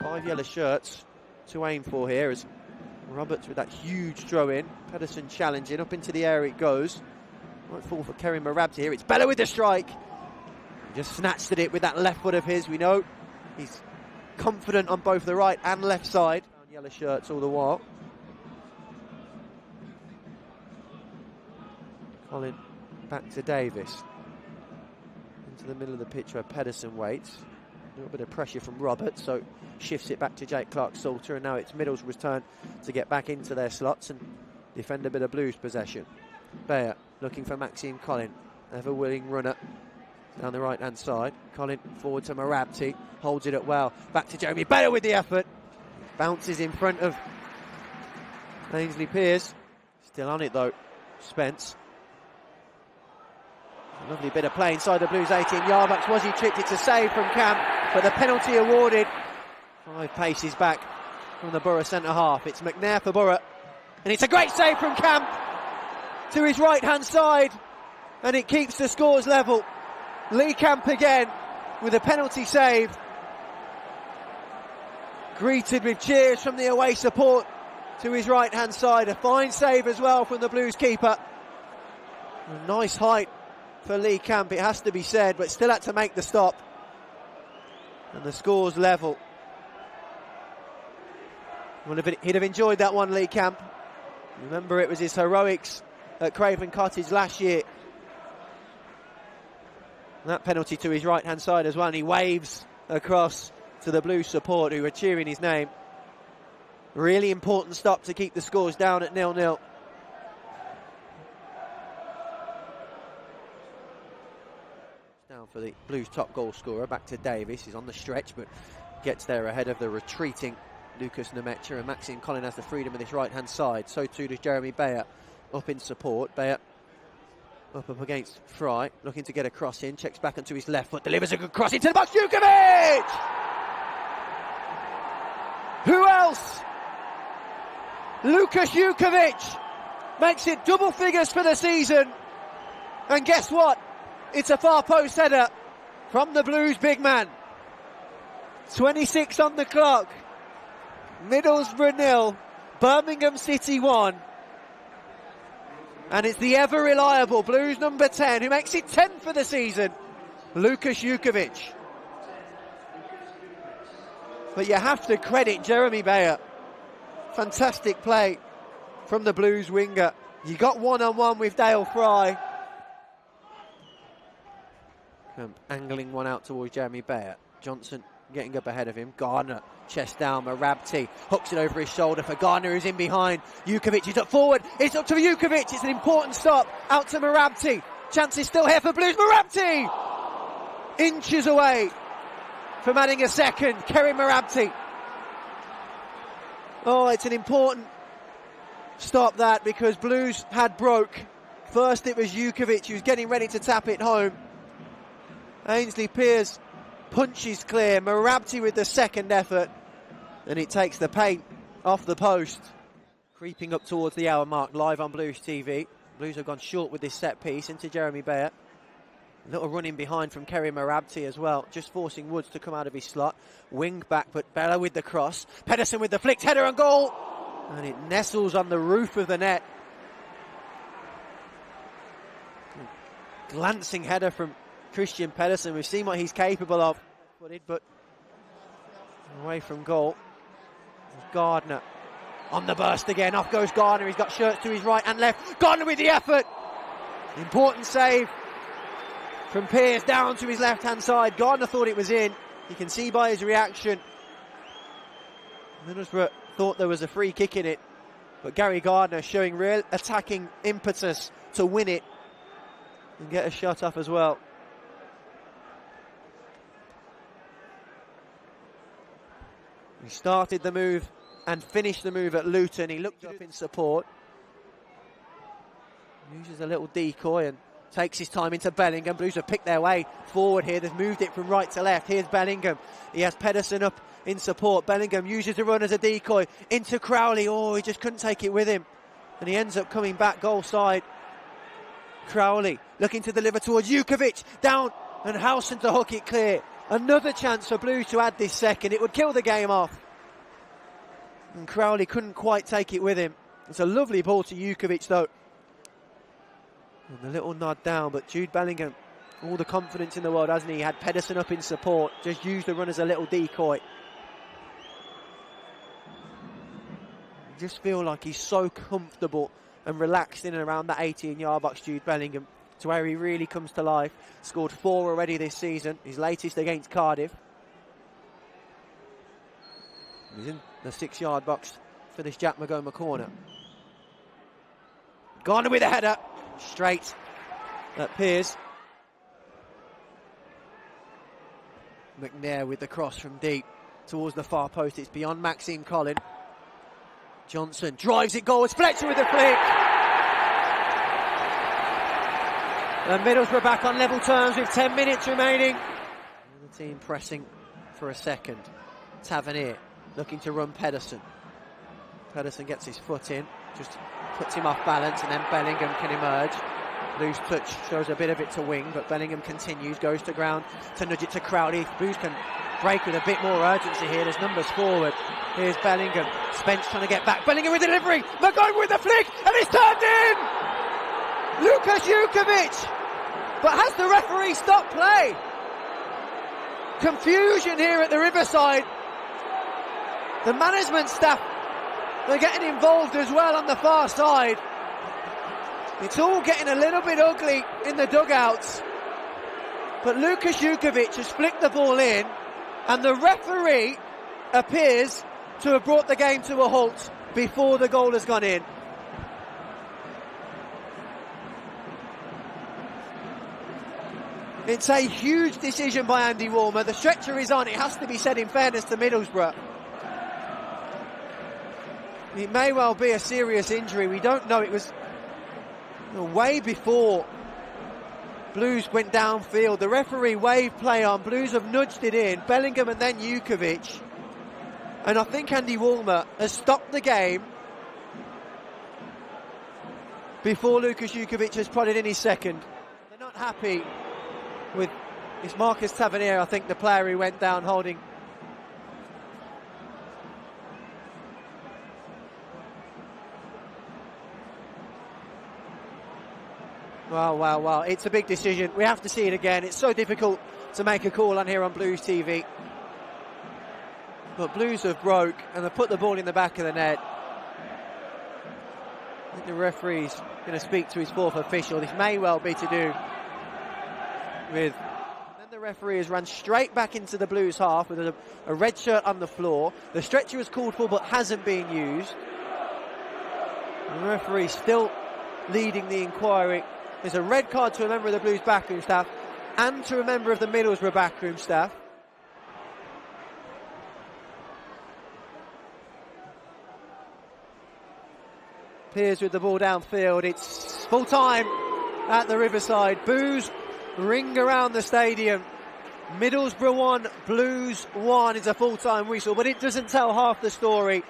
5 yellow shirts to aim for here as Roberts with that huge throw in. Pedersen challenging, up into the air it goes. Might fall for Kerry Marabti here. It's Bella with the strike. He just snatched at it with that left foot of his. We know he's confident on both the right and left side. Yellow shirts all the while. Colin back to Davis. Into the middle of the pitch where Pedersen waits. A little bit of pressure from Roberts, so shifts it back to Jake Clark-Salter, and now it's Middlesbrough's turn to get back into their slots and defend a bit of Blues possession. Bayer looking for Maxime Colin, ever willing runner down the right hand side. Colin forward to Marabti, holds it up well, back to Jeremy Bayer with the effort, bounces in front of Ainsley Pearce, still on it though, Spence. A lovely bit of play inside the Blues 18-yard box. Was he tripped? It's a save from Camp, but the penalty awarded 5 paces back from the Borough centre half. It's McNair for Borough, and it's a great save from Camp to his right hand side, and it keeps the scores level. Lee Camp again with a penalty save, greeted with cheers from the away support to his right hand side. A fine save as well from the Blues keeper. A nice height for Lee Camp, it has to be said, but still had to make the stop, and the score's level. He'd have enjoyed that one, Lee Camp. Remember, it was his heroics at Craven Cottage last year. And that penalty to his right hand side as well, and he waves across to the Blues support who are cheering his name. Really important stop to keep the scores down at 0-0. Down for the Blues top goal scorer, back to Davis. He's on the stretch but gets there ahead of the retreating Lucas Nemecha, and Maxime Colin has the freedom of this right hand side. So too does Jeremy Bayer up in support. Bayer up against Fry, looking to get a cross in, checks back onto his left foot, delivers a good cross into the box. Jukovic! Who else? Lukas Jukovic makes it double figures for the season, and guess what? It's a far post header from the Blues big man. 26 on the clock. Middlesbrough 0, Birmingham City 1. And it's the ever reliable Blues number 10 who makes it 10 for the season, Lukas Jukovic. But you have to credit Jeremy Bayer. Fantastic play from the Blues winger. You got one-on-one with Dale Fry. Angling one out towards Jeremy Bayer. Johnson getting up ahead of him. Gardner, chest down. Marabti hooks it over his shoulder for Gardner, who's in behind. Jukovic is up forward. It's up to Jukovic. It's an important stop. Out to Marabti. Chance is still here for Blues. Marabti! Inches away from adding a second. Kerry Marabti. Oh, it's an important stop that, because Blues had broke. First it was Jukovic who's getting ready to tap it home. Ainsley Pearce punches clear. Marabti with the second effort, and it takes the paint off the post. Creeping up towards the hour mark, live on Blues TV. Blues have gone short with this set piece into Jeremy Bayer. A little run in behind from Kerry Marabti as well, just forcing Woods to come out of his slot. Wing back, but Bella with the cross. Pedersen with the flicked header and goal, and it nestles on the roof of the net. Glancing header from Christian Pedersen. We've seen what he's capable of, but away from goal. Gardner on the burst again. Off goes Gardner. He's got shirts to his right and left. Gardner with the effort. Important save from Pearce down to his left hand side. Gardner thought it was in. You can see by his reaction. Middlesbrough thought there was a free kick in it, but Gary Gardner showing real attacking impetus to win it and get a shot off as well. He started the move and finished the move at Luton. He looked up in support. Uses a little decoy and takes his time into Bellingham. Blues have picked their way forward here. They've moved it from right to left. Here's Bellingham. He has Pedersen up in support. Bellingham uses the run as a decoy into Crowley. Oh, he just couldn't take it with him, and he ends up coming back goal side. Crowley looking to deliver towards Jukovic. Down, and Howson to hook it clear. Another chance for Blues to add this second. It would kill the game off. And Crowley couldn't quite take it with him. It's a lovely ball to Jukovic though. And a little nod down, but Jude Bellingham, all the confidence in the world, hasn't he? Had Pedersen up in support, just used the run as a little decoy. I just feel like he's so comfortable and relaxed in and around that 18-yard box, Jude Bellingham, to where he really comes to life. Scored 4 already this season, his latest against Cardiff. He's in the 6-yard box for this Jack Magoma corner. Gone with a header, straight at Pearce. McNair with the cross from deep towards the far post. It's beyond Maxime Collin. Johnson drives it goal. It's Fletcher with the flick. And Middlesbrough back on level terms with 10 minutes remaining. And the team pressing for a second. Tavernier looking to run Pedersen. Pedersen gets his foot in, just puts him off balance, and then Bellingham can emerge. Loose touch shows a bit of it to wing, but Bellingham continues, goes to ground to nudge it to Crowley. Blues can break with a bit more urgency here. There's numbers forward. Here's Bellingham. Spence trying to get back. Bellingham with delivery. Magoma with the flick, and it's turned in! Lukas Jukovic! But has the referee stopped play? Confusion here at the Riverside. The management staff, they're getting involved as well on the far side. It's all getting a little bit ugly in the dugouts. But Lukas Jukovic has flicked the ball in, and the referee appears to have brought the game to a halt before the goal has gone in. It's a huge decision by Andy Woolmer. The stretcher is on, it has to be said, in fairness to Middlesbrough. It may well be a serious injury. We don't know. It was way before Blues went downfield. The referee waved play on. Blues have nudged it in. Bellingham and then Jukovic. And I think Andy Woolmer has stopped the game before Lukas Jukovic has prodded in his second. They're not happy with it's Marcus Tavernier, I think, the player who went down holding. Wow. It's a big decision. We have to see it again. It's so difficult to make a call on here on Blues TV. But Blues have broke and they've put the ball in the back of the net. I think the referee's going to speak to his fourth official. This may well be to do with... Then the referee has run straight back into the Blues half with a red shirt on the floor. The stretcher is called for but hasn't been used. And the referee still leading the inquiry. There's a red card to a member of the Blues backroom staff and to a member of the Middlesbrough backroom staff. Pearce with the ball downfield. It's full time at the Riverside. Boos ring around the stadium. Middlesbrough 1, Blues 1 is a full-time whistle, but it doesn't tell half the story.